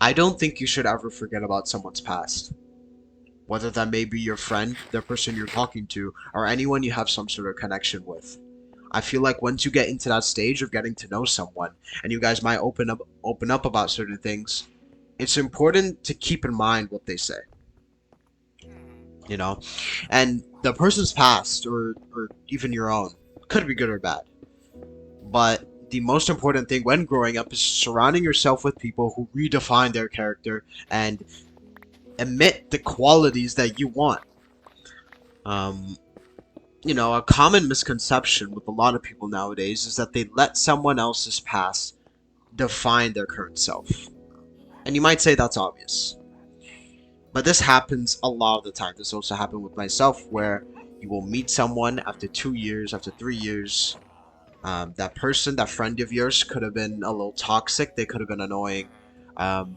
I don't think you should ever forget about someone's past. Whether that may be your friend, the person you're talking to, or anyone you have some sort of connection with. I feel like once you get into that stage of getting to know someone, and you guys might open up about certain things, it's important to keep in mind what they say, you know? And the person's past, or even your own, could be good or bad. But the most important thing when growing up is surrounding yourself with people who redefine their character and emit the qualities that you want. Um, a common misconception with a lot of people nowadays is that they let someone else's past define their current self. And you might say that's obvious. But this happens a lot of the time. This also happened with myself, where you will meet someone after 2 years, after 3 years. That person, that friend of yours, could have been a little toxic. They could have been annoying. Um,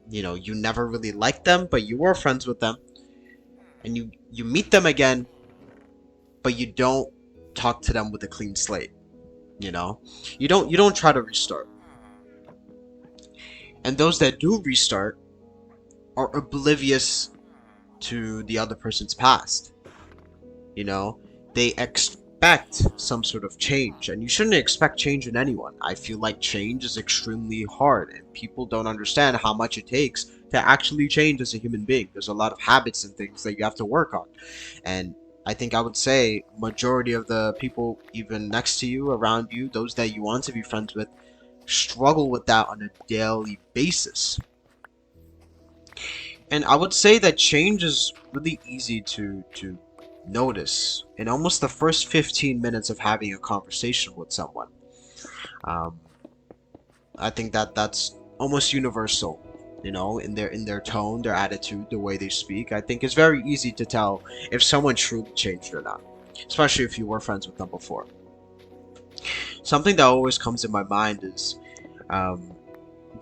you never really liked them, but you were friends with them. And you meet them again, but you don't talk to them with a clean slate. You know, you don't try to restart. And those that do restart are oblivious to the other person's past. You know, they expect some sort of change, and you shouldn't expect change in anyone. I feel like change is extremely hard, and people don't understand how much it takes to actually change as a human being. There's a lot of habits and things that you have to work on, and I think I would say majority of the people even next to you, around you, those that you want to be friends with, struggle with that on a daily basis. And I would say that change is really easy to notice in almost the first 15 minutes of having a conversation with someone. Um, I think that that's almost universal, in their tone, their attitude, the way they speak. I think it's very easy to tell if someone truly changed or not, especially if you were friends with them before. Something that always comes in my mind is um,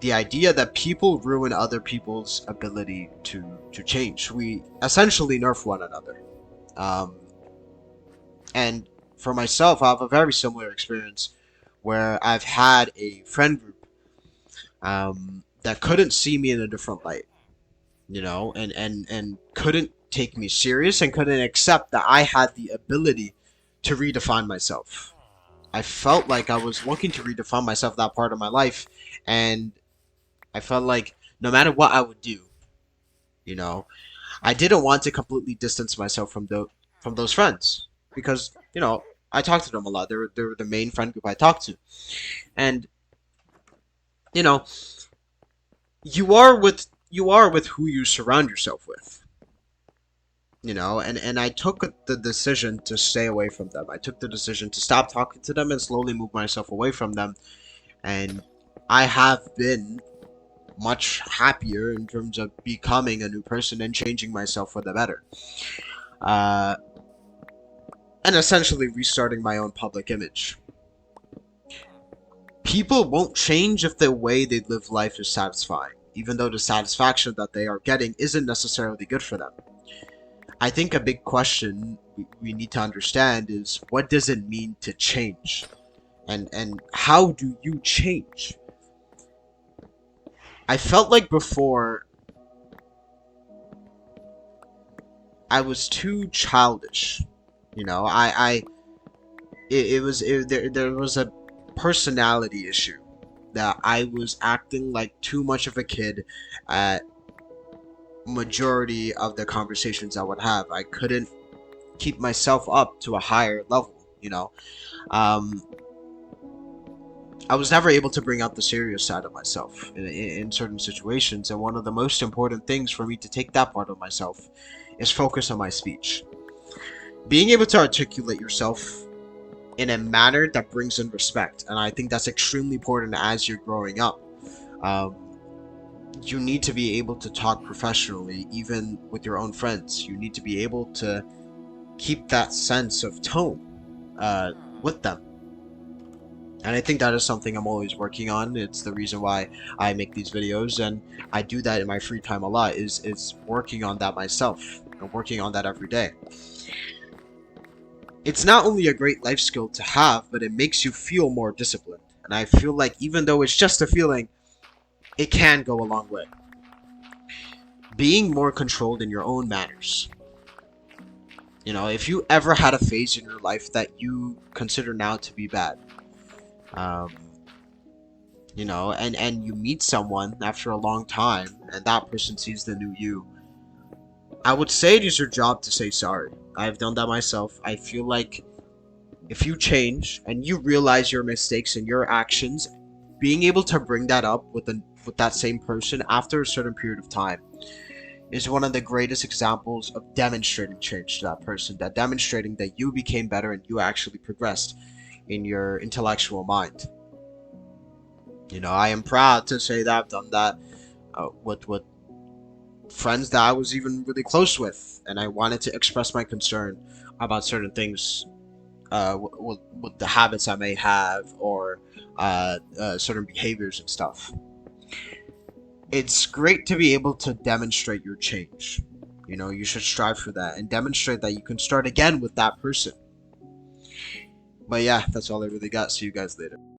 the idea that people ruin other people's ability to change. We essentially nerf one another. Um, and for myself, I have a very similar experience where I've had a friend group that couldn't see me in a different light, and couldn't take me serious and couldn't accept that I had the ability to redefine myself. I felt like I was looking to redefine myself that part of my life, and I felt like no matter what I would do, you know, I didn't want to completely distance myself from those friends because I talked to them a lot. They were the main friend group I talked to, and you know you are with who you surround yourself with. And I took the decision to stay away from them. I took the decision to stop talking to them and slowly move myself away from them. And I have been much happier in terms of becoming a new person and changing myself for the better. Uh, and essentially restarting my own public image. People won't change if the way they live life is satisfying, even though the satisfaction that they are getting isn't necessarily good for them. I think a big question we need to understand is what does it mean to change? And how do you change? I felt like before I was too childish. There was a personality issue that I was acting like too much of a kid at majority of the conversations I would have. I couldn't keep myself up to a higher level. Um, I was never able to bring out the serious side of myself in certain situations, and one of the most important things for me to take that part of myself is focus on my speech. Being able to articulate yourself in a manner that brings in respect, and I think that's extremely important as you're growing up. Um, you need to be able to talk professionally, even with your own friends. You need to be able to keep that sense of tone with them. And I think that is something I'm always working on. It's the reason why I make these videos, and I do that in my free time a lot. Is working on that myself and working on that every day. It's not only a great life skill to have, but it makes you feel more disciplined. And I feel like even though it's just a feeling, it can go a long way. Being more controlled in your own manners. You know, if you ever had a phase in your life that you consider now to be bad, um, you know, and you meet someone after a long time, and that person sees the new you, I would say it is your job to say sorry. I've done that myself. I feel like if you change and you realize your mistakes and your actions, being able to bring that up with that same person after a certain period of time is one of the greatest examples of demonstrating change to that person, that demonstrating that you became better and you actually progressed in your intellectual mind. You know, I am proud to say that I've done that with friends that I was even really close with, and I wanted to express my concern about certain things, with the habits I may have, or certain behaviors and stuff. It's great to be able to demonstrate your change. You know, you should strive for that and demonstrate that you can start again with that person. But yeah, that's all I really got. See you guys later.